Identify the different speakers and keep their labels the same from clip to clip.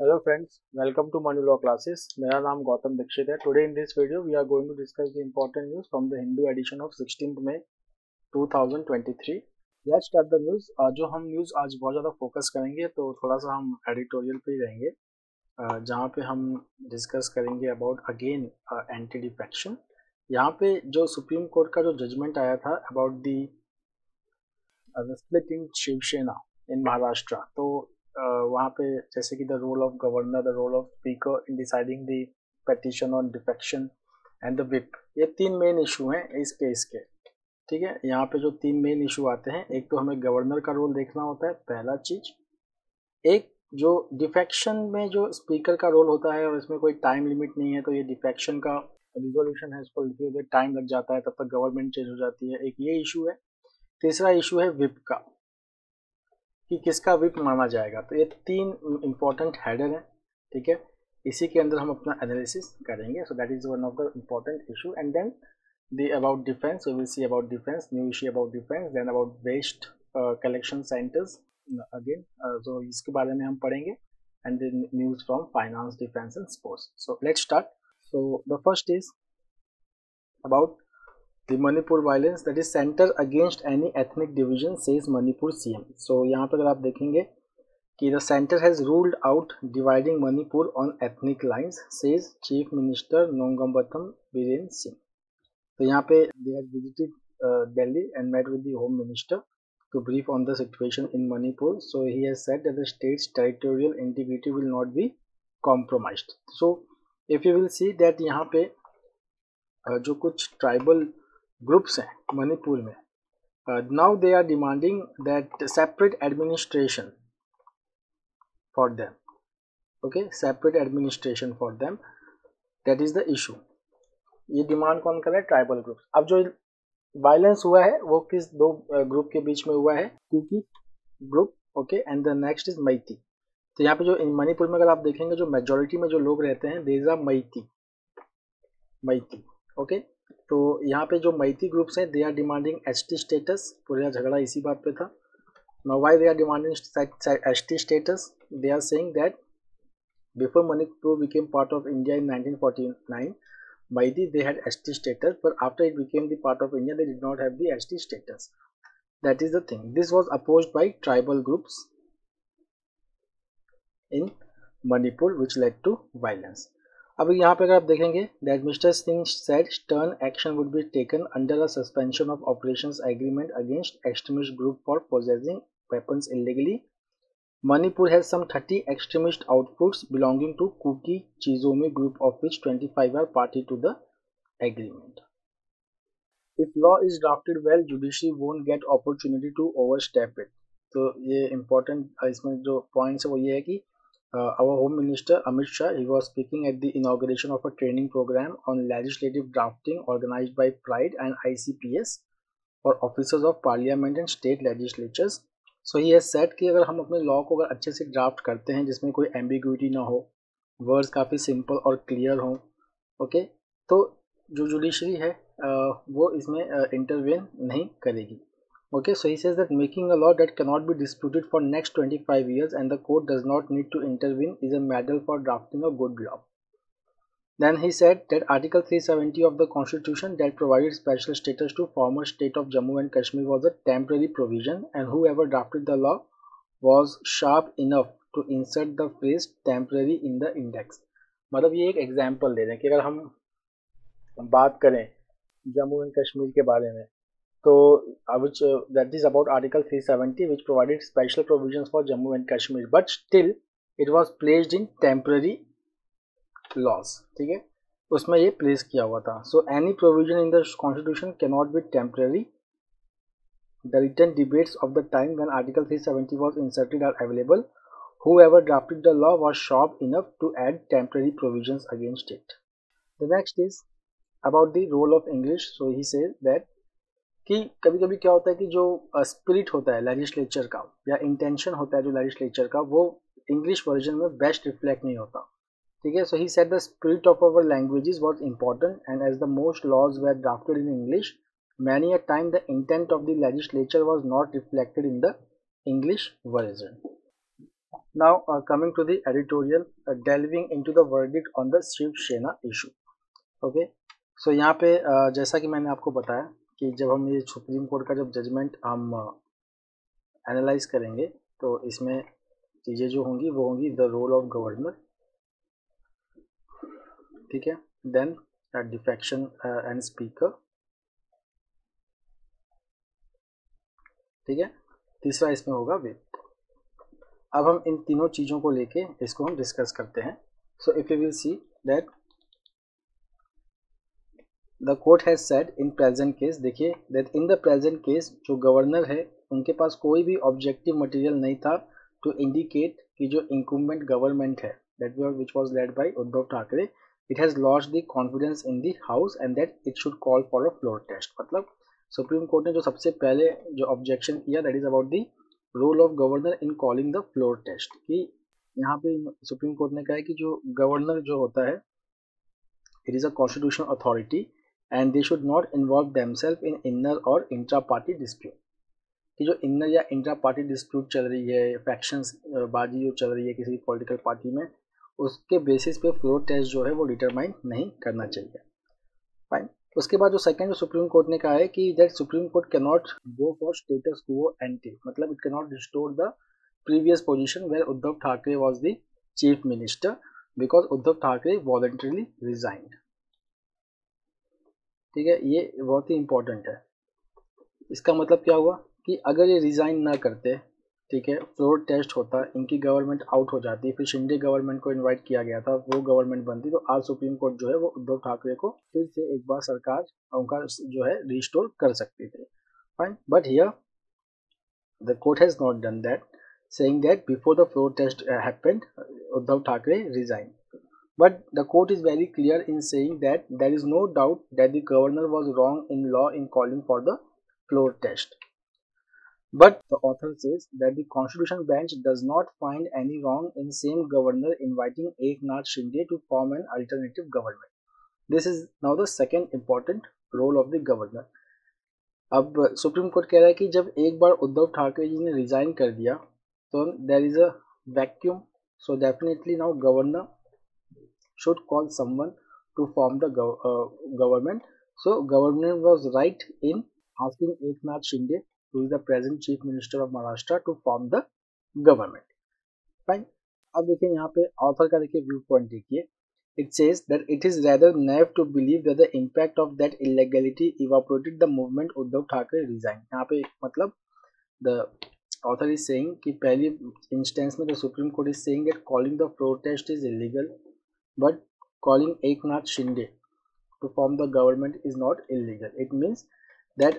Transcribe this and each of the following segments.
Speaker 1: Hello friends, welcome to Manu Law Classes. मेरा नाम गौतम दीक्षित है. Today in this video we are going to discuss the important news from the Hindu edition of 16th May 2023. Let's start the news. जो हम news आज बहुत ज़्यादा focus करेंगे तो थोड़ा सा हम एडिटोरियल पे ही रहेंगे, जहाँ पे हम डिस्कस करेंगे अबाउट अगेन एंटी डिफेक्शन. यहाँ पे जो सुप्रीम कोर्ट का जो जजमेंट आया था about the split in Shiv Sena in Maharashtra, तो वहाँ पे जैसे कि the role of governor, the role of speaker in deciding the petition on defection and the whip, ये तीन मेन इशू हैं इस केस के. ठीक है, यहाँ पे जो तीन मेन इशू आते हैं, एक तो हमें गवर्नर का रोल देखना होता है, पहला चीज. एक जो डिफेक्शन में जो स्पीकर का रोल होता है और इसमें कोई टाइम लिमिट नहीं है, तो ये डिफेक्शन का रिजोल्यूशन है, इसको लिखते हुए टाइम लग जाता है, तब तक गवर्नमेंट चेंज हो जाती है. एक ये इशू है. तीसरा इशू है विप का, कि किसका विप माना जाएगा. तो ये तीन इंपॉर्टेंट हेडर हैं. ठीक है, इसी के अंदर हम अपना एनालिसिस करेंगे. So that is one of the important issue. And then the about defence, we will see about defence, new issue about defence, then about waste collection centres again, तो इसके बारे में हम पढ़ेंगे. And then news from finance, defence and sports. So let's start. So the first is about the Manipur violence, that is center against any ethnic division, says Manipur CM. So यहाँ पर अगर आप देखेंगे कि the center has ruled out dividing Manipur on ethnic lines, says Chief Minister Nongambatham Biren Singh. तो यहाँ पे they had visited Delhi and met with the Home Minister to brief on the situation in Manipur. So he has said that the state's territorial integrity will not be compromised. So if you will see that यहाँ पे जो कुछ tribal groups हैं मणिपुर में, now they are demanding that separate administration for them. Okay, separate administration for them, that is the issue. ये demand कौन कर रहा है? Tribal groups. अब जो वायलेंस हुआ है वो किस दो ग्रुप के बीच में हुआ है? Kuki group, okay, and the next is Meitei. तो यहाँ पे जो मणिपुर में अगर आप देखेंगे, जो मेजोरिटी में जो लोग रहते हैं, देयर आर मैती. ओके, तो यहाँ पे जो मैती ग्रुप्स हैं, they are demanding ST status. पूरा झगड़ा इसी बात पे था. Now why they are demanding ST status? They are saying that before Manipur became part of India in 1949, Meitei they had ST status, but after it became the part of India, they did not have the ST status. That is the thing. This was opposed by tribal groups in Manipur, which led to violence. अब यहाँ पे अगर आप देखेंगे that mister Singh said stern action would be taken under a suspension of operations agreement against extremist group for possessing weapons illegally. Manipur has some 30 extremist outputs belonging to Kuki Chizomi group, of which 25 are party to the agreement. If law is drafted well, judiciary won't get opportunity to overstep it. तो ये important इसमें जो points है वो ये है कि our Home Minister Amit Shah, he was speaking at the inauguration of a training program on legislative drafting organized by Pride and ICPS for officers of Parliament and state legislatures. So he has said कि अगर हम अपने law को अगर अच्छे से draft करते हैं, जिसमें कोई एम्बिग्यूटी ना हो, वर्ड्स काफ़ी सिंपल और क्लियर हों, ओके, तो जो जुडिशरी है वो इसमें इंटरवेन नहीं करेगी. Okay, so he says that making a law that cannot be disputed for next 25 years and the court does not need to intervene is a model for drafting a good law. Then he said that Article 370 of the Constitution that provided special status to former state of Jammu and Kashmir was a temporary provision, and whoever drafted the law was sharp enough to insert the phrase temporary in the index. मतलब ये एक example दे रहे हैं कि अगर हम बात करें जम्मू एंड कश्मीर के बारे में, so which that is about Article 370, which provided special provisions for Jammu and Kashmir, but still it was placed in temporary laws. ठीक है, उसमें ये प्लेस किया हुआ था. So any provision in the constitution cannot be temporary. The written debates of the time when Article 370 was inserted are available. Whoever drafted the law was sharp enough to add temporary provisions against it. The next is about the role of English. So he says that कि कभी कभी क्या होता है कि जो spirit होता है लेजिस्लेचर का या इंटेंशन होता है जो लेजिस्लेचर का, वो इंग्लिश वर्जन में बेस्ट रिफ्लेक्ट नहीं होता. ठीक है, so he said the spirit of our languages was important and as the most laws were drafted in English, many a time the intent of the legislature was not reflected in the English version. Now coming to the editorial, delving into the verdict on the Shiv Sena issue. Okay, so यहाँ पे जैसा कि मैंने आपको बताया कि जब हम ये सुप्रीम कोर्ट का जब जजमेंट हम एनालाइज करेंगे तो इसमें चीज़ें जो होंगी वो होंगी द रोल ऑफ गवर्नर, ठीक है, देन डिफेक्शन एंड स्पीकर, ठीक है, तीसरा इसमें होगा विप। अब हम इन तीनों चीज़ों को लेके इसको हम डिस्कस करते हैं। So if you will see that the court has said in present case, देखिए that in the present case जो गवर्नर है उनके पास कोई भी ऑब्जेक्टिव मटेरियल नहीं था टू इंडिकेट कि जो इंक्यूमेंट गवर्नमेंट है that which was led by Uddhav Thackeray, it has lost the confidence in the house and that it should call for a floor test. मतलब सुप्रीम कोर्ट ने जो सबसे पहले जो ऑब्जेक्शन किया that is about the role of governor in calling the floor test, कि यहाँ पे सुप्रीम कोर्ट ने कहा है कि जो गवर्नर जो होता है it is a constitutional authority and they should not involve themselves in inner और इंट्रा पार्टी डिस्प्यूट, कि जो इनर या इंट्रा पार्टी डिस्प्यूट चल रही है, फैक्शंस बाजी जो चल रही है किसी पॉलिटिकल पार्टी में, उसके बेसिस पे फ्लोर टेस्ट जो है वो डिटरमाइन नहीं करना चाहिए। फाइन। उसके बाद जो सेकंड जो सुप्रीम कोर्ट ने कहा है कि that supreme court can not go for status quo ante, मतलब it can not restore the previous position where Uddhav Thackeray was the chief minister because Uddhav Thackeray voluntarily resigned, ठीक है, ये बहुत ही इंपॉर्टेंट है। इसका मतलब क्या हुआ कि अगर ये रिजाइन ना करते, ठीक है, फ्लोर टेस्ट होता, इनकी गवर्नमेंट आउट हो जाती, फिर शिंदे गवर्नमेंट को इनवाइट किया गया था, वो गवर्नमेंट बनती, तो आज सुप्रीम कोर्ट जो है वो उद्धव ठाकरे को फिर से एक बार सरकार उनका जो है रिस्टोर कर सकती थी। Fine, but here the court has not done that, saying that before the floor test happened, Uddhav Thackeray resigned. But the court is very clear in saying that there is no doubt that the governor was wrong in law in calling for the floor test. But the author says that the Constitution Bench does not find any wrong in same governor inviting Eknath Shinde to form an alternative government. This is now the second important role of the governor. अब supreme court कह रहा है कि जब एक बार उद्धव ठाकरे जी ने resign कर दिया तो there is a vacuum, so definitely now governor should call someone to form the government. So government was right in asking Eknath Shinde, who is the present chief minister of Maharashtra, to form the government. Fine. अब देखिए यहाँ पे author का देखिए view point देखिए, it says that it is rather naive to believe that the impact of that illegality evaporated the movement Uddhav Thackeray resigned. यहाँ पे मतलब the author is saying कि पहली इंस्टेंस में the Supreme Court is saying that calling the protest is illegal, but calling Eknath Shinde to form the government is not illegal. It means that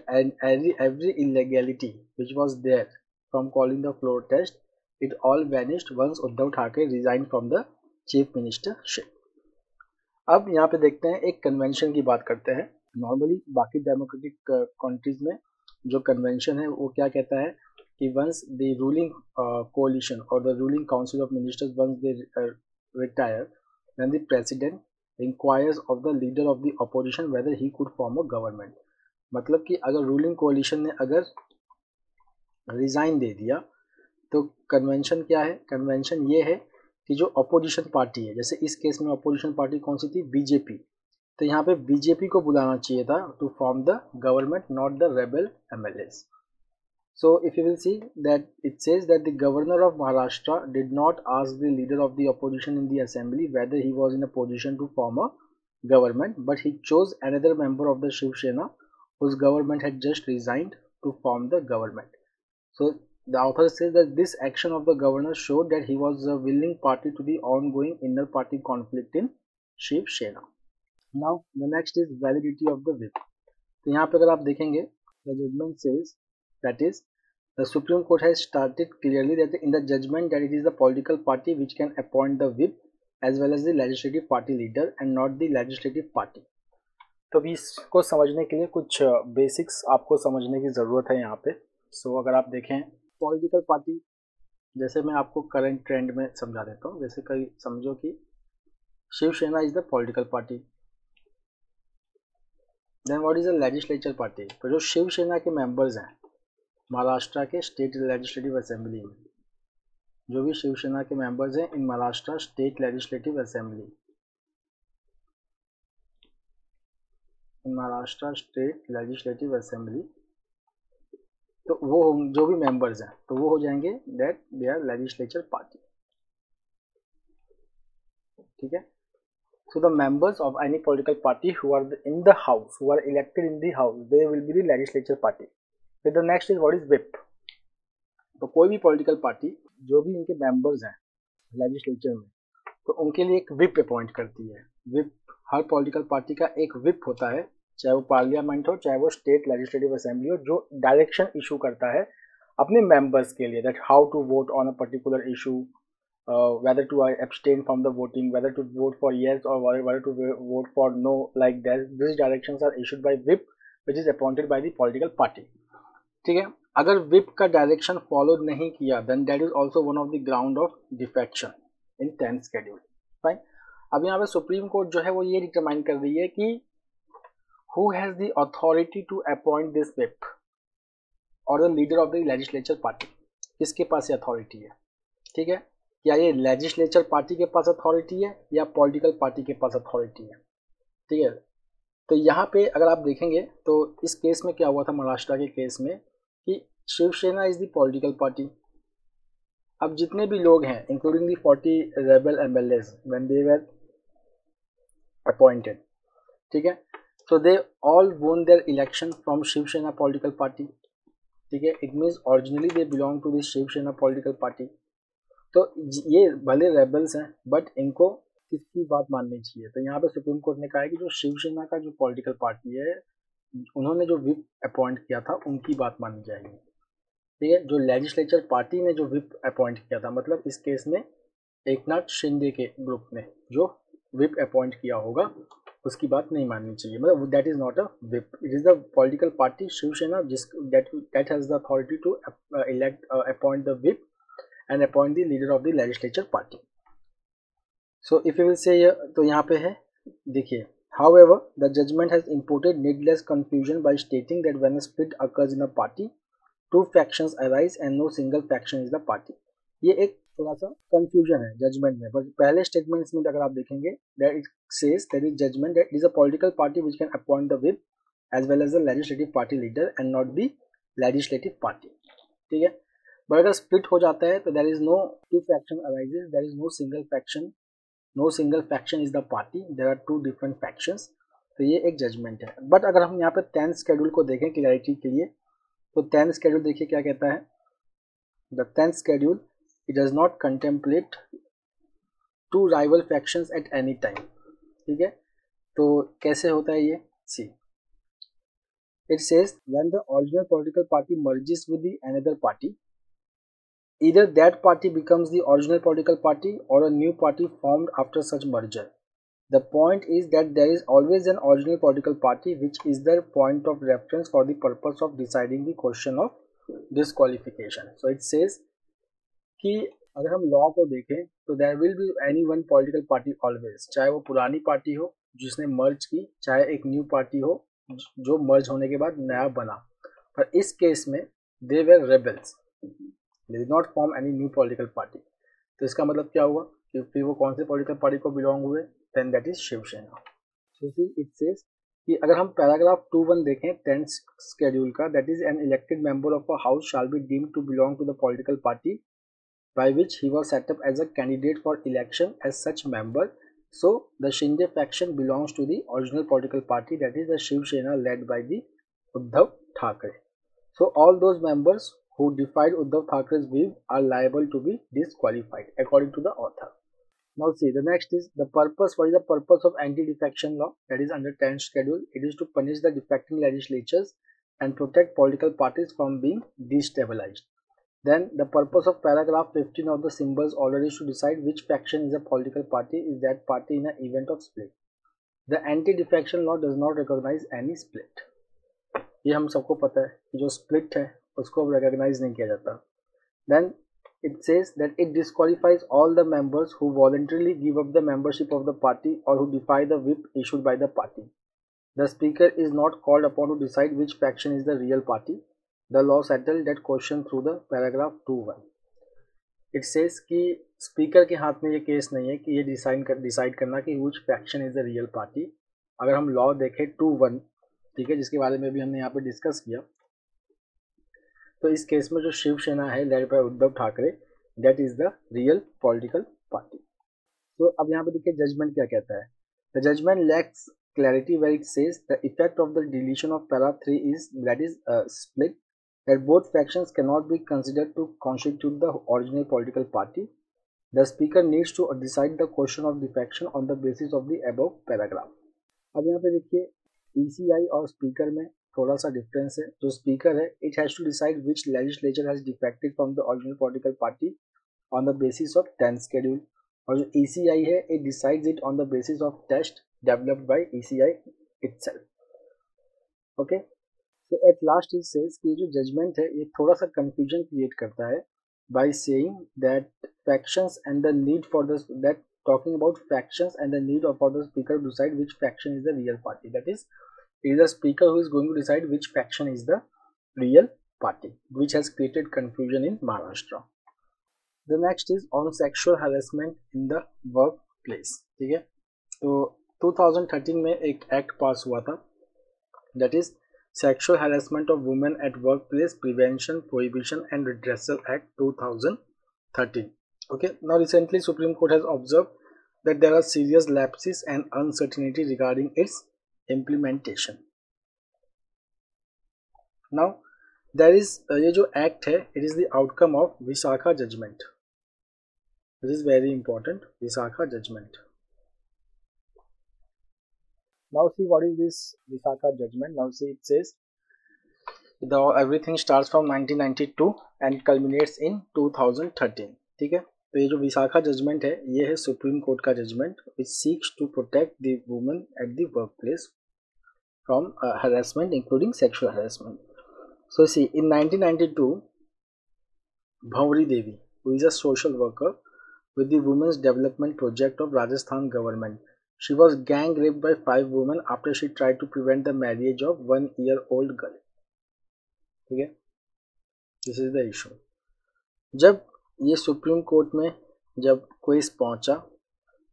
Speaker 1: every illegality which was there from calling the floor test, it all vanished once Uddhav Thackeray resigned from the chief ministership. अब यहाँ पे देखते हैं एक convention की बात करते हैं। नॉर्मली बाकी डेमोक्रेटिक कंट्रीज में जो कन्वेंशन है वो क्या कहता है कि वंस द रूलिंग कोलिशन और the ruling council of ministers once they retire, then the president inquires of the leader of the opposition whether he could form a government. मतलब कि अगर रूलिंग कोalition ने अगर रिजाइन दे दिया तो कन्वेंशन क्या है, कन्वेंशन ये है कि जो अपोजिशन पार्टी है, जैसे इस केस में अपोजिशन पार्टी कौन सी थी, बीजेपी, तो यहाँ पे बीजेपी को बुलाना चाहिए था to form the government, not the rebel MLAs. So if you will see that it says that the governor of Maharashtra did not ask the leader of the opposition in the assembly whether he was in a position to form a government, but he chose another member of the Shiv Sena whose government had just resigned to form the government. So the author says that this action of the governor showed that he was a willing party to the ongoing inner party conflict in Shiv Sena. Now the next is validity of the whip. तो यहाँ पे अगर आप देखेंगे the judgment says that is the Supreme Court has stated clearly that in the judgment that it is the political party which can appoint the whip as well as the legislative party leader and not the legislative party. तो अभी इसको समझने के लिए कुछ basics आपको समझने की ज़रूरत है यहाँ पे. सो अगर आप देखें पॉलिटिकल पार्टी, जैसे मैं आपको करंट ट्रेंड में समझा देता हूँ. जैसे कहीं समझो कि Shiv Sena is the political party, then what is a legislature party. तो जो शिवसेना के मेंबर्स हैं महाराष्ट्र के स्टेट लेजिस्लेटिव असेंबली में, जो भी शिवसेना के मेंबर्स हैं इन महाराष्ट्र स्टेट लेजिस्लेटिव असेंबली, इन महाराष्ट्र स्टेट लेजिस्लेटिव असेंबली, तो वो जो भी मेंबर्स हैं तो वो हो जाएंगे that they are legislature party, ठीक है। So the members of any political party who are in the house, who are elected in the house, they will be the legislature party. Then the next is what is whip. तो कोई भी political party जो भी इनके members हैं legislature में, तो उनके लिए एक विप अपॉइंट करती है। विप, हर पॉलिटिकल पार्टी का एक विप होता है, चाहे वो पार्लियामेंट हो चाहे वो स्टेट लेजिस्लेटिव असेंबली हो, जो डायरेक्शन इशू करता है अपने मेंबर्स के लिए, that how to vote on a particular issue, whether to abstain from the voting, whether to vote for yes or whether to vote for no, like that. These directions are issued by whip, which is appointed by the political party. ठीक है, अगर whip का direction follow नहीं किया then that is also one of the ground of defection in 10th schedule. Fine, अब यहाँ पे supreme court जो है वो ये डिटरमाइन कर रही है कि who has the authority to appoint this whip or the leader of the legislature party, किसके पास ये अथॉरिटी है, ठीक है। क्या ये लेजिस्लेचर पार्टी के पास अथॉरिटी है या पॉलिटिकल पार्टी के पास अथॉरिटी है, ठीक है। तो यहाँ पे अगर आप देखेंगे तो इस केस में क्या हुआ था, महाराष्ट्र के केस में, कि Shiv Sena is the political party. अब जितने भी लोग हैं including the 40 rebel MLAs when they were appointed, ठीक है, so they all won their election from Shiv Sena political party, ठीक है। It means originally they belong to the Shiv Sena political party. तो ये भले रेबल्स हैं बट इनको किसकी बात माननी चाहिए, तो यहाँ पे सुप्रीम कोर्ट ने कहा है कि जो शिवसेना का जो पॉलिटिकल पार्टी है उन्होंने जो विप अपॉइंट किया था उनकी बात माननी चाहिए, ठीक है। जो लेजिस्लेचर पार्टी ने जो विप अपॉइंट किया था, मतलब इस केस में एकनाथ शिंदे के ग्रुप ने जो विप अपॉइंट किया होगा उसकी बात नहीं माननी चाहिए, मतलब that is not a whip, it is the political party Shiv Sena जिस that has the authority to elect appoint the whip and appoint the leader of the legislature party. So if you will say तो यहाँ पे है, देखिए, however the judgment has imposed needless confusion by stating that when a split occurs in a party, two factions arise and no single faction is the party. ये एक थोड़ा सा confusion है जजमेंट में, बट पहले स्टेटमेंट्स में अगर आप देखेंगे that it says that is judgment that it is a political party which can appoint the whip as well as the legislative party leader and not the legislative party, ठीक है। But अगर split हो जाता है तो there is no two faction arises, there is no single faction, no single faction is the party, there are two different factions, तो ये एक जजमेंट है। बट अगर हम यहाँ पे 10th शेड्यूल को देखें क्लैरिटी के लिए, तो 10th शेड्यूल देखिए क्या कहता है, the 10th schedule it does not contemplate two rival factions at any time, ठीक है। तो कैसे होता है ये, see it says when the original political party merges with the another party, either that party becomes the original political party or a new party formed after such merger. The point is that there is always an original political party which is the point of reference for the purpose of deciding the question of disqualification. So it says कि अगर हम law को देखें तो there will be any one political party always, चाहे वो पुरानी party हो जिसने मर्ज की, चाहे एक न्यू पार्टी हो जो मर्ज होने के बाद नया बना, पर इस केस में they were rebels, they did not form any new political party. तो इसका मतलब क्या हुआ कि फिर वो कौन से पॉलिटिकल पार्टी को बिलोंग हुए, then that is Shiv Sena. So see it says कि अगर हम पैराग्राफ 2(1) देखें 10th शेड्यूल का, that is an elected member of a house shall be deemed to belong to the political party by which he was set up as a candidate for election as such member. So the Shinde faction belongs to the original political party, that is the Shiv Sena led by the Uddhav Thackeray. So all those members who defied Uddhav Thackeray's view are liable to be disqualified according to the author. Now see, the next is the purpose. What is the purpose of anti-defection law? That is under 10th schedule. It is to punish the defecting legislatures and protect political parties from being destabilized. Then the purpose of paragraph 15 of the symbols order is to decide which faction is a political party is that party in an event of split. The anti-defection law does not recognize any split. ये हम सबको पता है कि जो split है उसको recognize नहीं किया जाता. Then it says that it disqualifies all the members who voluntarily give up the membership of the party or who defy the whip issued by the party. The speaker is not called upon to decide which faction is the real party. The law settled that question through the paragraph 2(1). It says कि speaker के हाथ में ये case नहीं है कि ये decide करना कि which faction is the real party. अगर हम लॉ देखें 2:1, ठीक है, जिसके बारे में भी हमने यहाँ पे डिस्कस किया, तो इस केस में जो शिवसेना है led by Uddhav Thackeray, that is the real political party. तो अब यहाँ पे देखिए जजमेंट क्या कहता है। The judgment lacks clarity where it says the effect of the deletion of para 3 is that is split, that both factions cannot be considered to constitute the original political party. The speaker needs to decide the question of defection on the basis of the above paragraph. अब यहाँ पे देखिए ECI और speaker में थोड़ा सा difference है। जो स्पीकर है, it has to decide which legislature has defected from the original political party on the basis of 10th schedule, और जो ECI है, it decides it on the basis of test developed by ECI itself. Okay, so at last it says कि जो judgment है ये थोड़ा सा confusion create करता है by saying that factions and the need for the that talking about factions and the need for the speaker to decide which faction is the real party. That is, it is the speaker who is going to decide which faction is the real party, which has created confusion in Maharashtra. The next is on sexual harassment in the workplace. ठीक है, तो 2013 में एक act pass हुआ था, that is sexual harassment of women at work place prevention prohibition and redressal act 2013. Okay, now recently supreme court has observe that there are serious lapses and uncertainty regarding its implementation. Now there is ये जो act है, it is the outcome of Vishaka judgment. This is very important, Vishaka judgment. Now see what is this Visakha judgment. Now see, it says everything starts from 1992 and culminates in 2013. ठीक है, तो ये जो Vishakha judgement है, ये है सुप्रीम कोर्ट का judgement which seeks to protect the women at the workplace from harassment including sexual harassment. So see, in 1992, Bhanwari Devi, who is a social worker with the Women's Development Project of Rajasthan government, she was gang raped by 5 women after she tried to prevent the marriage of 1-year-old girl. ठीक है, this is the issue. जब ये supreme court में जब case पहुंचा,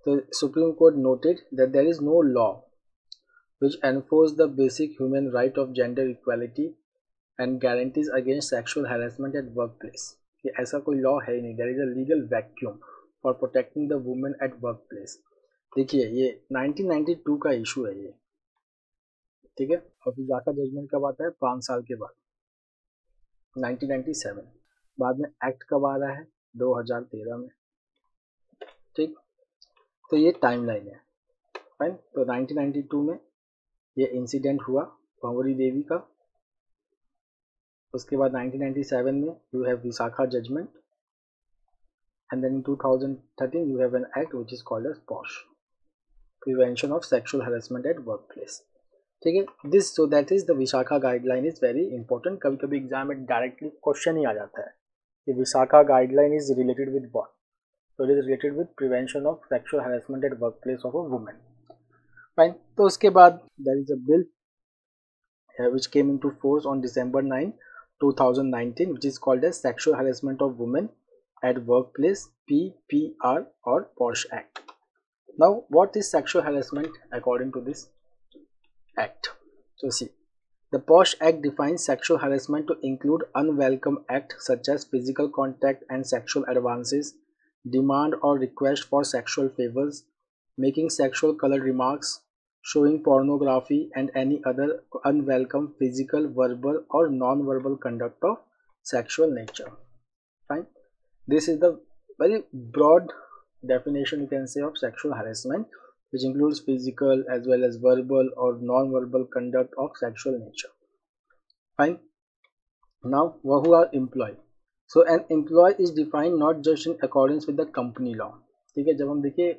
Speaker 1: तो supreme court noted that there is no law which enforce the basic human right of gender equality and guarantees against sexual harassment at workplace. कि ऐसा कोई law है ही नहीं. There is a legal vacuum for protecting the women at workplace. देखिए, ये 1992 का issue है ये, ठीक है, और विशाखा जजमेंट कब आता है? 5 साल के बाद, 1997. बाद में एक्ट कब आ रहा है? 2013 में. ठीक, तो ये टाइमलाइन है. फाइन, तो 1992 में ये इंसिडेंट हुआ भंवरी देवी का. उसके बाद 1997 में you have Vishaka judgment, and then in 2013 you have an act which is called as POSH, Prevention of Sexual Harassment at Workplace. ठीक है, this so that is the Vishakha guideline is very important. कभी कभी exam में directly question ही आ जाता है कि Vishakha guideline is related with what. तो it is related with prevention of sexual harassment at work place of a women. Fine, तो उसके बाद there is a bill which came into force on December 9, 2019, which is called as Sexual Harassment of Women at Workplace, PPR or POSH Act. Now, what is sexual harassment according to this act? So see, the POSH Act defines sexual harassment to include unwelcome acts such as physical contact and sexual advances, demand or request for sexual favors, making sexual colored remarks, showing pornography and any other unwelcome physical, verbal or non-verbal conduct of sexual nature. Fine, this is the very broad definition you can say of sexual harassment, which includes physical as well as verbal or non-verbal conduct of sexual nature. Fine, now who are employed? So an employee is defined not just in accordance with the company law. ठीक है, जब हम देखिए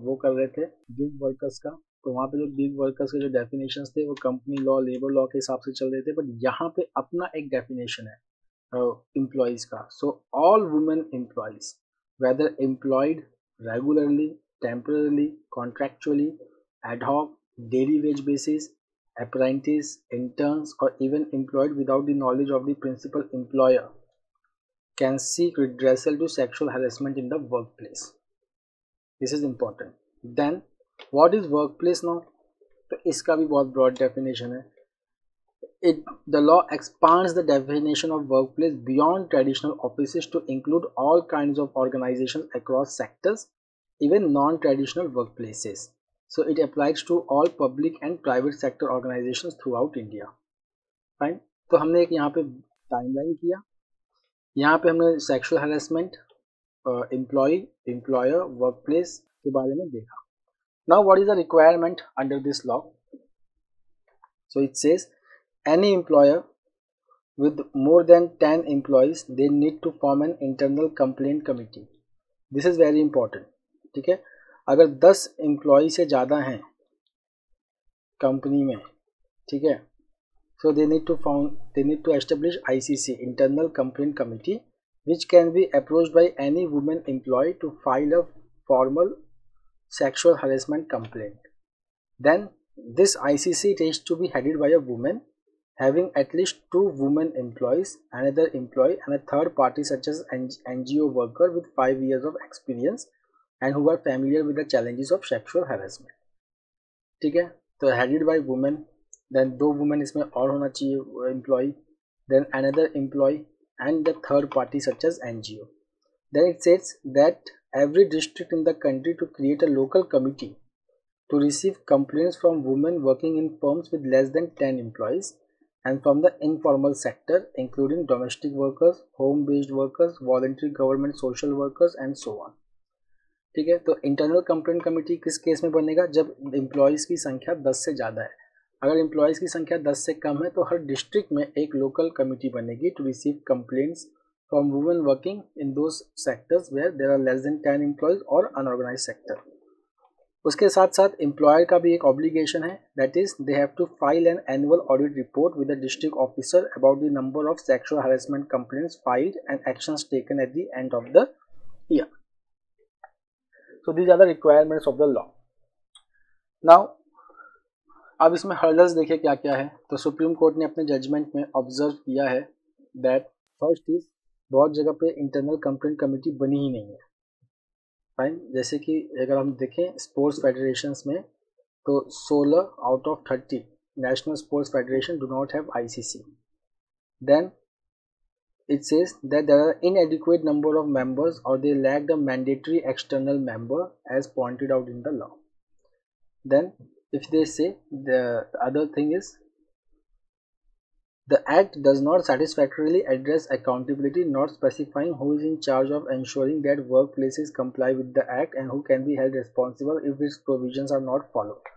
Speaker 1: वो कर रहे थे gig workers का, तो वहाँ पे जो गिग वर्कर्स के जो डेफिनेशंस थे वो कंपनी लॉ लेबर लॉ के हिसाब से चल रहे थे, बट यहाँ पे अपना एक डेफिनेशन है एम्प्लॉयज का. So all women employees whether employed regularly, temporarily, contractually, ad hoc, daily wage basis, apprentice, interns or even employed without the knowledge of the principal employer can seek redressal to sexual harassment in the workplace. This is important. Then what is workplace now? तो इसका भी बहुत broad definition है. The law expands the definition of workplace beyond traditional offices to include all kinds of organizations across sectors, even non-traditional workplaces. So it applies to all public and private sector organizations throughout India. Fine. तो हमने एक यहाँ पे timeline किया. यहाँ पे हमने sexual harassment, employee, employer, workplace के बारे में देखा. Now what is the requirement under this law? So it says any employer with more than 10 employees, they need to form an internal complaint committee. This is very important. ठीक है, अगर 10 employ से ज़्यादा हैं कंपनी में, ठीक है, so they need to establish ICC, internal complaint committee, which can be approached by any woman employee to file a formal sexual harassment complaint. Then this ICC is to be headed by a woman having at least 2 women employees, another employee, and a third party such as NGO worker with 5 years of experience and who are familiar with the challenges of sexual harassment. ठीक है, तो headed by women, then 2 women इसमें और होना चाहिए employee, then another employee and the third party such as NGO. Then it says that every district in the country to create a local committee to receive complaints from women working in firms with less than 10 employees and from the informal sector including domestic workers, home based workers, voluntary government social workers and so on. ठीक है, तो internal complaint committee किस case में बनेगा? जब employees की संख्या 10 से ज़्यादा है. अगर एम्प्लॉयज़ की संख्या 10 से कम है तो हर डिस्ट्रिक्ट में एक लोकल कमेटी बनेगी to receive complaints from women working in those sectors where there are less than 10 employees और अनऑर्गेनाइज सेक्टर. उसके साथ साथ एम्प्लॉयर का भी एक ऑब्लिगेशन है, that is they have to file an annual audit report with the district officer about the number of sexual harassment complaints filed and actions taken at the end of the year. So these are the requirements of the law. Now अब इसमें hurdles देखिए क्या क्या है. तो supreme court ने अपने judgement में ऑब्जर्व किया है दैट फर्स्ट इज बहुत जगह पे इंटरनल कंप्लेंट कमेटी बनी ही नहीं है. फाइन, जैसे कि अगर हम देखें स्पोर्ट्स फेडरेशंस में तो 16 out of 30 national sports federation do not have ICC. Then it says that there are inadequate number of members or they lack the mandatory external member as pointed out in the law. Then if they say the other thing is the act does not satisfactorily address accountability, not specifying who is in charge of ensuring that workplaces comply with the act and who can be held responsible if its provisions are not followed.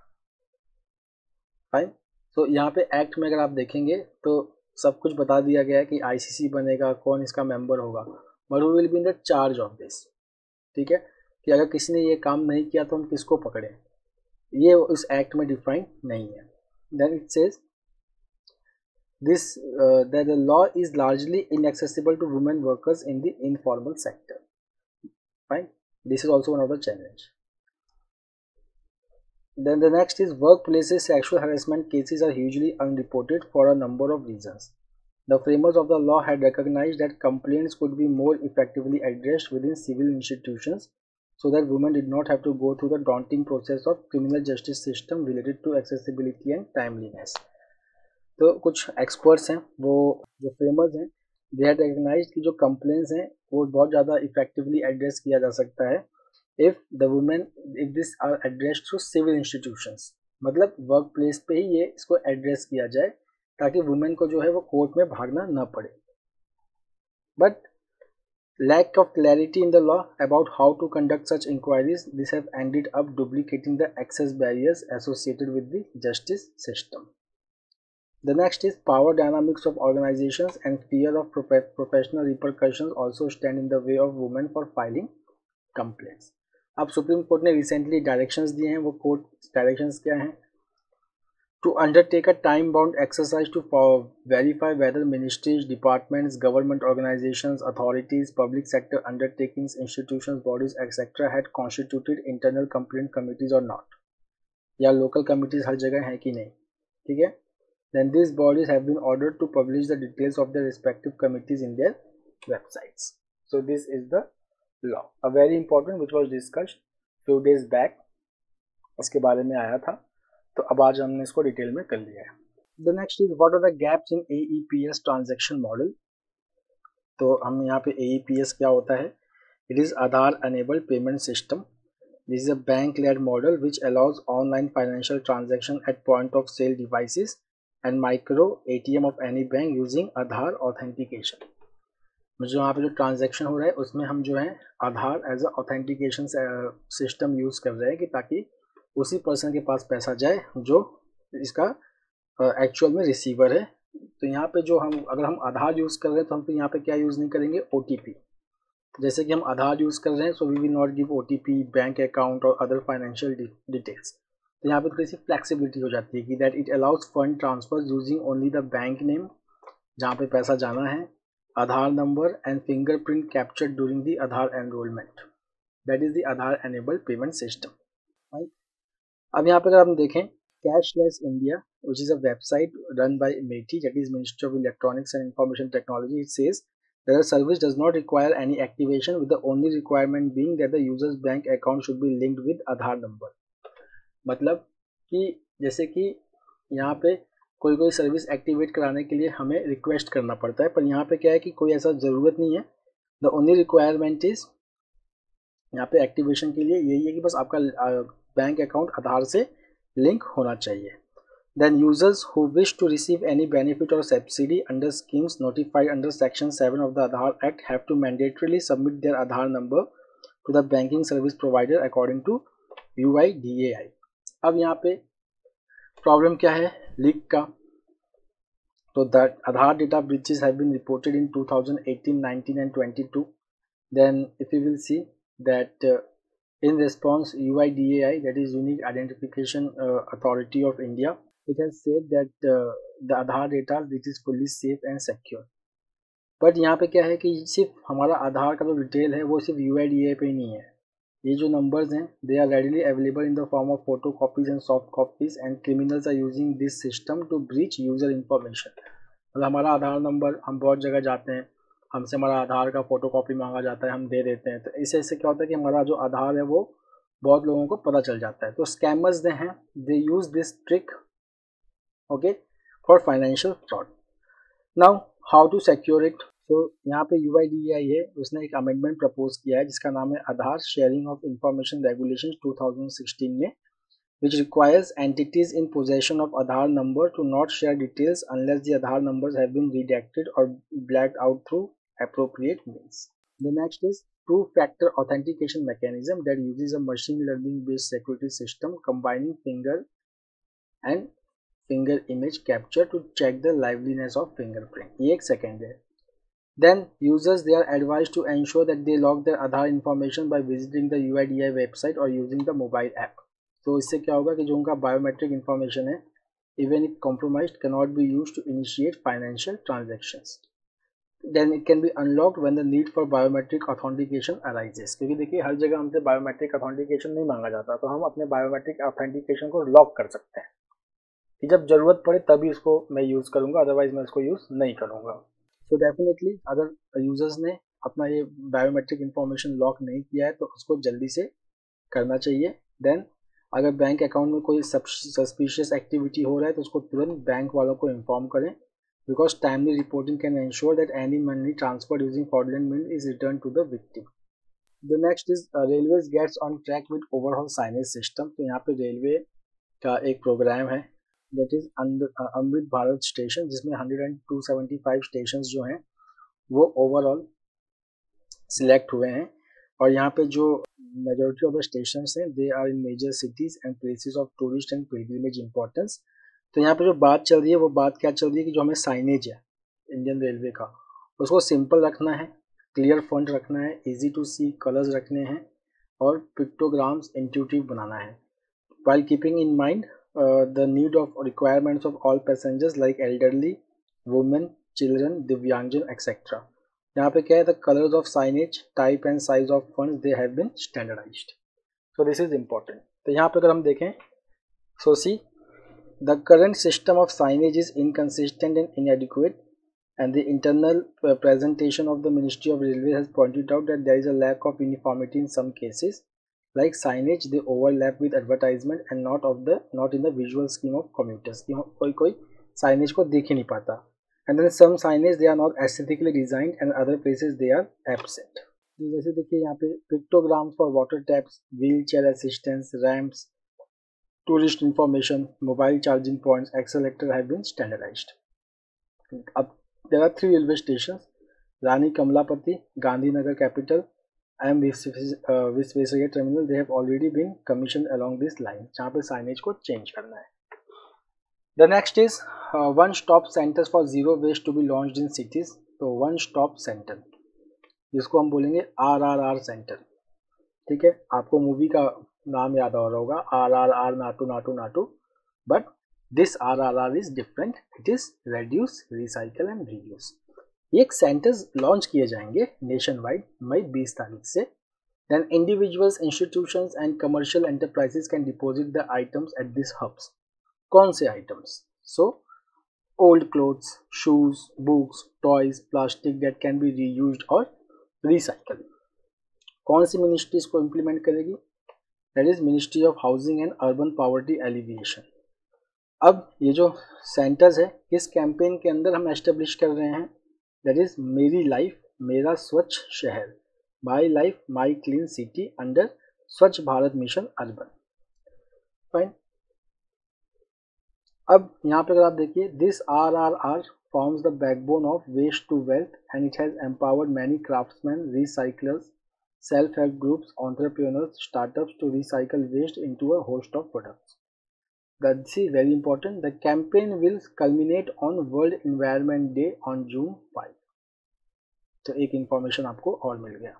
Speaker 1: Fine. So यहाँ पे act में अगर आप देखेंगे तो सब कुछ बता दिया गया है कि ICC बनेगा, कौन इसका मेंबर होगा, but who will be in the charge of this. ठीक है, कि अगर किसी ने ये काम नहीं किया तो हम किसको पकड़ें, ये उस एक्ट में डिफाइन नहीं है. Then it says this that the law is largely inaccessible to women workers in the informal sector. Fine, this is also one of the challenge. Then the next is workplaces sexual harassment cases are usually unreported for a number of reasons. The framers of the law had recognized that complaints could be more effectively addressed within civil institutions so that women did not have to go through the daunting process of criminal justice system related to accessibility and timeliness. तो कुछ experts हैं, वो जो framers हैं, they had recognized कि जो complaints हैं वो बहुत ज़्यादा effectively address किया जा सकता है if this are addressed through civil institutions. मतलब वर्क प्लेस पे ही ये इसको एड्रेस किया जाए ताकि वुमेन को जो है वो कोर्ट में भागना ना पड़े. But lack of clarity in the law about how to conduct such inquiries, this have ended up duplicating the access barriers associated with the justice system. The next is power dynamics of organizations and fear of professional repercussions also stand in the way of women for filing complaints. अब supreme court ने recently directions दिए हैं. वो court directions क्या हैं? To undertake a time bound exercise to verify whether ministries, departments, government organisations, authorities, public sector undertakings, institutions, bodies etcetera had constituted internal complaint committees और not, या local committees हर जगह हैं कि नहीं. ठीक है, then this bodies have been ordered to publish the details of the respective committees in their websites. So this is the law, a very important which was discussed few days back. इसके बारे में आया था, तो अब आज हमने इसको डिटेल में कर लिया है. The next is what are the gaps in AEPS transaction model. तो हम यहाँ पे AEPS क्या होता है? It is Aadhaar enabled payment system. This is a bank led model which allows online financial transaction at point of sale devices and micro ATM of any bank using Aadhaar authentication. जो यहाँ पे जो transaction हो रहा है उसमें हम जो है Aadhaar as a authentication system use कर रहे हैं कि ताकि उसी पर्सन के पास पैसा जाए जो इसका एक्चुअल में रिसीवर है. तो यहाँ पे जो हम अगर हम आधार यूज़ कर रहे हैं तो हम तो यहाँ पे क्या यूज़ नहीं करेंगे, OTP. जैसे कि हम आधार यूज़ कर रहे हैं, so we will not give OTP, bank account और अदर फाइनेंशियल डिटेल्स. तो यहाँ पे थोड़ी सी फ्लेक्सिबिलिटी हो जाती है कि that it allows fund transfer using only the bank name जहाँ पे पैसा जाना है, Aadhaar number and fingerprint captured during the Aadhaar enrolment. That is the Aadhaar enabled payment system. अब यहाँ पे अगर हम देखें cashless India which is a website run by METI, that is ministry of electronics and information technology. It says that the service does not require any activation with the only requirement being that the user's bank account should be linked with Aadhaar number. मतलब कि जैसे कि यहाँ पे कोई service activate कराने के लिए हमें रिक्वेस्ट करना पड़ता है, पर यहाँ पे क्या है कि कोई ऐसा ज़रूरत नहीं है. द ओनली रिक्वायरमेंट इज़ यहाँ पे एक्टिवेशन के लिए यही है कि बस आपका बैंक अकाउंट आधार से लिंक होना चाहिए. Then users who wish to receive any benefit or subsidy under schemes notified under Section 7 of the Aadhaar Act have to mandatorily submit their Aadhaar number to the banking service provider according to UIDAI. अब यहाँ पे problem क्या है leak का? तो that Aadhaar data breaches have been reported in 2018, 19 and 22. Then if you will see that in response UIDAI, that is Unique Identification Authority of India, it has said that the Aadhaar data which is fully safe and secure. But यहाँ पे क्या है कि सिर्फ हमारा आधार का जो detail है वो सिर्फ UIDAI पे ही नहीं है. ये जो नंबर्स हैं they are readily available in the form of photo copies and soft copies and criminals are using this system to breach user information. मतलब हमारा आधार नंबर हम बहुत जगह जाते हैं, हमसे हमारा आधार का फोटो कॉपी मांगा जाता है, हम दे देते हैं. तो इससे क्या होता है कि हमारा जो आधार है वो बहुत लोगों को पता चल जाता है. तो स्कैमर्स जो हैं they use this trick okay for financial fraud. Now how to secure it. तो यहाँ पे UIDAI है, उसने एक अमेंडमेंट प्रपोज किया है जिसका नाम है आधार शेयरिंग ऑफ इंफॉर्मेशन रेगुलेशन 2016 में, which requires entities in possession of Aadhaar number to not share details unless the Aadhaar numbers have been redacted or blacked out through appropriate means. The next is two-factor authentication mechanism that uses a machine learning based security system combining finger and finger image capture to check the liveliness of fingerprint. ये एक second है. Then users they are advised to ensure that they log their Aadhaar information by visiting the UIDAI website or using the mobile app. तो इससे क्या होगा कि जो उनका बायोमेट्रिक इंफॉर्मेशन है even if compromised can not be used to initiate financial transactions. Then it can be unlocked when the need for biometric authentication arises. क्योंकि देखिए हर जगह हमसे बायोमेट्रिक ऑथेंटिकेशन नहीं मांगा जाता, तो हम अपने बायोमेट्रिक ऑथेंटिकेशन को लॉक कर सकते हैं कि जब ज़रूरत पड़े तभी इसको मैं यूज़ करूँगा, अदरवाइज मैं इसको यूज़ नहीं करूँगा. तो डेफिनेटली अगर यूज़र्स ने अपना ये बायोमेट्रिक इंफॉर्मेशन लॉक नहीं किया है तो उसको जल्दी से करना चाहिए. देन अगर बैंक अकाउंट में कोई सस्पिशियस एक्टिविटी हो रहा है तो उसको तुरंत बैंक वालों को इन्फॉर्म करें, because timely reporting can ensure that any money transferred using fraudulent mean is return to the victim. The next is railways gets on track with overall signage system. तो यहाँ पे रेलवे का एक programme है that is Amrit Bharat station, जिसमें 100-275 station जो हैं वो ओवरऑल सिलेक्ट हुए हैं. और यहाँ पे जो मेजॉरिटी ऑफ द स्टेशन हैं they are in major cities and places of tourist and pilgrimage importance. तो यहाँ पे जो बात चल रही है वो बात क्या चल रही है कि जो हमें साइनेज है इंडियन रेलवे का उसको सिंपल रखना है, क्लियर फॉन्ट रखना है, इजी टू सी कलर्स रखने हैं और पिक्टोग्राम्स इंट्यूटिव बनाना है, while keeping in mind the need of requirements of all passengers like elderly, women, children, दिव्यांगजन etc. यहाँ पे क्या है, the colors of signage, type and size of fonts they have been standardized. So this is important. तो यहाँ पे अगर हम देखें, so see the current system of signage is inconsistent and inadequate and the internal presentation of the Ministry of Railways has pointed out that there is a lack of uniformity in some cases, like signage they overlap with advertisement and not in the visual scheme of commuters. कोई signage को देख ही नहीं पाता, and then some signage they are not aesthetically designed and other places they are absent. जैसे देखिए यहाँ पे pictograms for water taps, wheelchair assistance, ramps, tourist information, mobile charging points, accelerator have been standardized. अब there are 3 railway stations: Rani Kamalapati, Gandhinagar Capital, and Visvesvaraya Terminal. They have already been commissioned along this line, जहाँ पे signage को change करना है. The next is one-stop centers for zero waste to be launched in cities. तो one-stop center, जिसको हम बोलेंगे RRR centre. ठीक है, आपको मूवी का नाम याद आ रहा होगा, RRR, Naatu Naatu Naatu, but this RRR is different. It is reduce, recycle and reuse. ये एक सेंटर्स लॉन्च किए जाएंगे नेशन वाइड मई 20 तारीख से. Then individuals, institutions and commercial enterprises can deposit the items at this hubs. कौन से items? So old clothes, shoes, books, toys, plastic that can be reused और recycle. कौन सी मिनिस्ट्री इसको इम्प्लीमेंट करेगी? That is ministry of housing and urban poverty alleviation. अब ये जो सेंटर्स है, इस कैंपेन के अंदर हम एस्टेब्लिश कर रहे हैं, दैट इज मेरी लाइफ मेरा स्वच्छ शहर, my life my clean city under स्वच्छ भारत मिशन अर्बन. फाइन. अब यहाँ पे अगर आप देखिए, this RRR forms the backbone of waste to wealth and it has empowered many craftsmen, recyclers, self-help groups, entrepreneurs, startups to recycle waste into a host of products. That's very important. The campaign will culminate on World Environment Day on June 5. तो एक information आपको और मिल गया.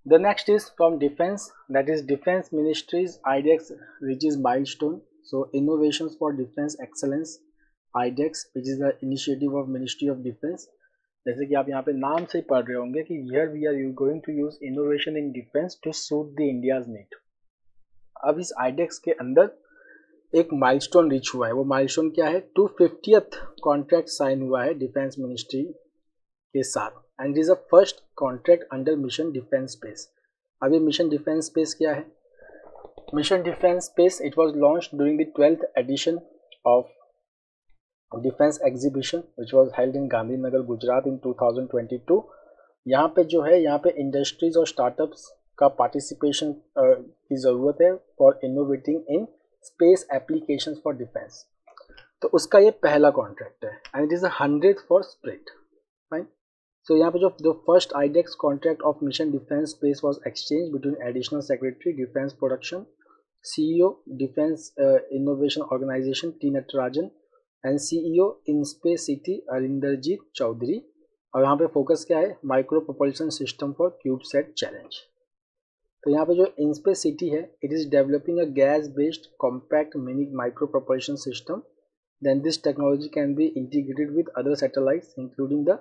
Speaker 1: The next is from defense, that is defense ministry's IDEX reaches milestone. So innovations for defense excellence, IDEX, which is the initiative of Ministry of Defense. जैसे कि आप यहाँ पे नाम से ही पढ़ रहे होंगे कि here we are going to use innovation in defense to suit the India's need. अब इस IDEX के अंदर एक माइलस्टोन रीच हुआ है. वो माइलस्टोन क्या है? 250th कॉन्ट्रैक्ट साइन हुआ है डिफेंस मिनिस्ट्री के साथ, and it is a first contract under mission defence space. अब ये मिशन डिफेंस स्पेस क्या है? Mission defence space, it was launched during the 12th edition of defence exhibition which was held in Gandhinagar Gujarat in 2022. यहाँ पे जो है, यहाँ पे इंडस्ट्रीज और स्टार्टअप्स का पार्टिसिपेशन की ज़रूरत है for innovating in space applications for defence. तो उसका ये पहला कॉन्ट्रैक्ट है and it is 100th for sprint. Fine. So यहाँ पे जो first IDEX contract of mission defence space was exchange between additional secretary defence production, CEO defence innovation organisation T Natarajan and CEO in space city Arinderjit Chaudhary. और यहाँ पे focus क्या है? Micro propulsion system for cubesat challenge. तो यहाँ पे जो inspace city है, it is developing a gas based compact mini micro propulsion system. Then this technology can be integrated with other satellites including the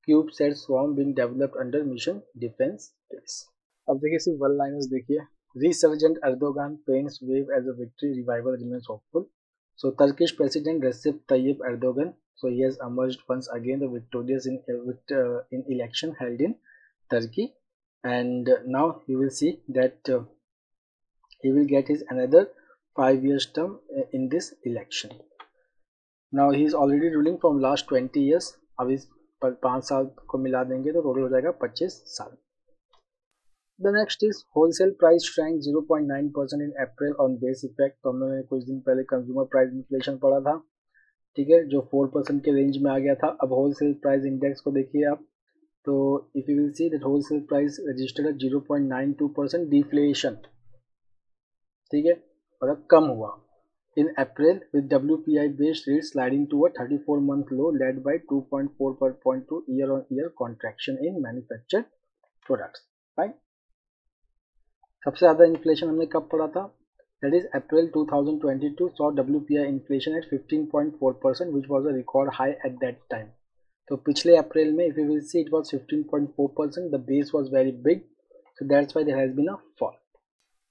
Speaker 1: cubesat swarm being developed under mission defence space. अब देखिए सिर्फ one liners देखिए. Resurgent Erdogan paints wave as a victory, revival remains hopeful. So Turkish President Recep Tayyip Erdogan, so he has emerged once again the victorious in election held in Turkey, and now you will see that he will get his another 5 years term in this election. Now he is already ruling from last 20 years. अब इस 5 साल को मिला देंगे तो total हो जाएगा 25 साल. The next is wholesale price shrank 0.9% in April on base effect. तो हम लोगों ने कुछ दिन पहले कंज्यूमर प्राइस इन्फ्लेशन पढ़ा था, ठीक है, जो 4% के रेंज में आ गया था. अब होलसेल प्राइस इंडेक्स को देखिए आप, तो if you will see that wholesale price registered at 0.92% deflation, ठीक है, मतलब कम हुआ in April with WPI based rate sliding to a 34-month low led by 2.4 year on year contraction in manufactured products. Fine. सबसे ज़्यादा inflation हमने कब पढ़ा था? That is April 2022 saw WPI inflation at 15.4% which was a record high at that time. तो पिछले April में if you will see it was 15.4%. The base was very big, so that's why there has been a fall.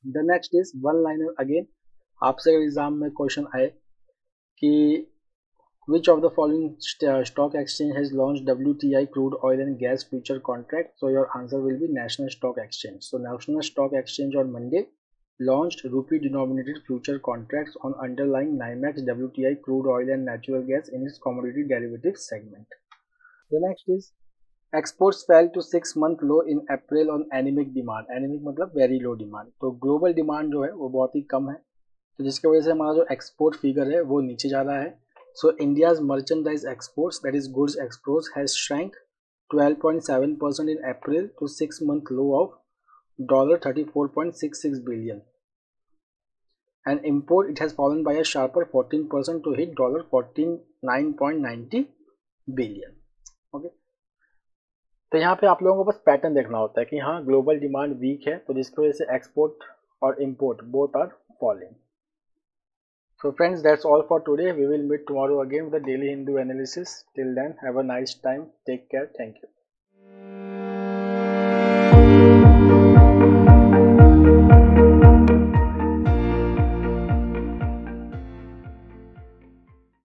Speaker 1: The next is one liner again. आपसे अगर exam में question आए कि Which of the following stock exchange has launched WTI crude oil and gas future contract? So your answer will be National Stock Exchange. So National Stock Exchange on Monday launched rupee denominated future contracts on underlying NYMEX WTI crude oil and natural gas in its commodity derivatives segment. The next is exports fell to 6-month low in April on anemic demand. Anemic मतलब very low demand. तो global demand जो है वो बहुत ही कम है, तो जिसकी वजह से हमारा जो एक्सपोर्ट फिगर है वो नीचे जा रहा है. So India's merchandise exports, that is goods exports, has shrank 12.7% in April to 6-month low of $34.66 billion. And import, it has fallen by a sharper 14% to hit $49.90 billion. Okay. तो यहाँ पे आप लोगों को बस पैटर्न देखना होता है कि हाँ ग्लोबल डिमांड वीक है, तो जिसकी वजह से एक्सपोर्ट और import both are falling. So friends, that's all for today. We will meet tomorrow again with the daily Hindu analysis. Till then, have a nice time. Take care. Thank you.